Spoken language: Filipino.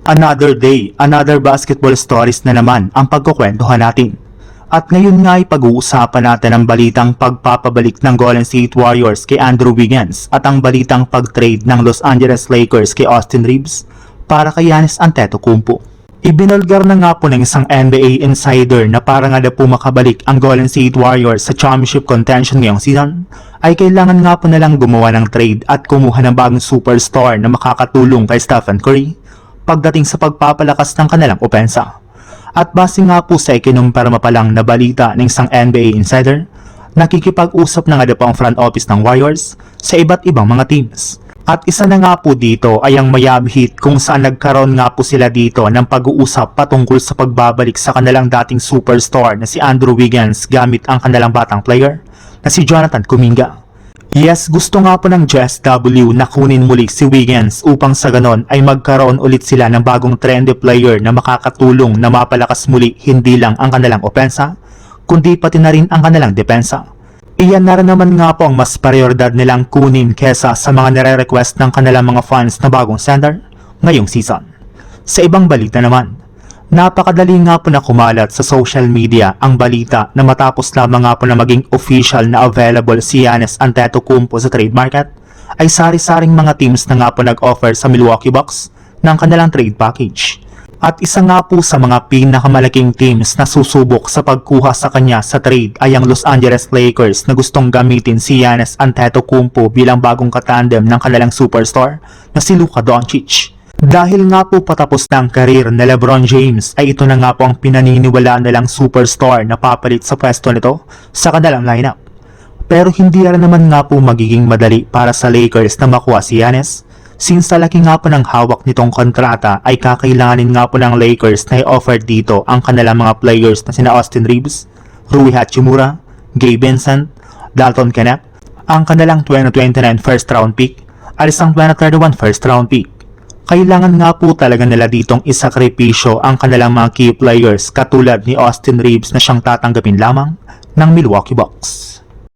Another day, another basketball stories na naman ang pagkukwentuhan natin. At ngayon nga ay pag-uusapan natin ang balitang pagpapabalik ng Golden State Warriors kay Andrew Wiggins at ang balitang pag-trade ng Los Angeles Lakers kay Austin Reeves para kay Giannis Antetokounmpo. Ibinulgar na nga po ng isang NBA insider na para nga na po makabalik ang Golden State Warriors sa championship contention ngayong season, ay kailangan nga po nalang gumawa ng trade at kumuha ng bagong superstar na makakatulong kay Stephen Curry pagdating sa pagpapalakas ng kanilang opensa. At base nga po sa ikinumpirma pa lang na balita ng isang NBA insider, nakikipag-usap na nga po ang front office ng Warriors sa iba't ibang mga teams. At isa na nga po dito ay ang Miami Heat kung saan nagkaroon nga po sila dito ng pag-uusap patungkol sa pagbabalik sa kanilang dating superstar na si Andrew Wiggins gamit ang kanilang batang player na si Jonathan Kuminga. Yes, gusto nga po ng JSW na kunin muli si Wiggins upang sa ganon ay magkaroon ulit sila ng bagong trendy player na makakatulong na mapalakas muli hindi lang ang kanilang opensa, kundi pati na rin ang kanilang depensa. Iyan na rin naman nga po ang mas prioridad nilang kunin kesa sa mga nire-request ng kanilang mga fans na bagong center ngayong season. Sa ibang balita naman, napakadali nga po na kumalat sa social media ang balita na matapos lamang nga po na maging official na available si Giannis Antetokounmpo sa trade market, ay sari-saring mga teams na nga po nag-offer sa Milwaukee Bucks ng kanilang trade package. At isa nga po sa mga pinakamalaking teams na susubok sa pagkuha sa kanya sa trade ay ang Los Angeles Lakers na gustong gamitin si Giannis Antetokounmpo bilang bagong katandem ng kanilang superstar na si Luka Doncic. Dahil nga po patapos na ang karir na LeBron James ay ito na nga po ang pinaniniwalaan nilang superstar na papalit sa pwesto nito sa kanilang lineup. Pero hindi rin naman nga po magiging madali para sa Lakers na makuha si Giannis, since talaki nga po ng hawak nitong kontrata ay kakailanganin nga po ng Lakers na i-offer dito ang kanilang mga players na sina Austin Reeves, Rui Hachimura, Gabe Vincent, Dalton Knecht, ang kanilang 2029 first round pick at isang 2031 first round pick. Kailangan nga po talaga nila ditong isakripisyo ang kanilang mga key players katulad ni Austin Reeves na siyang tatanggapin lamang ng Milwaukee Bucks.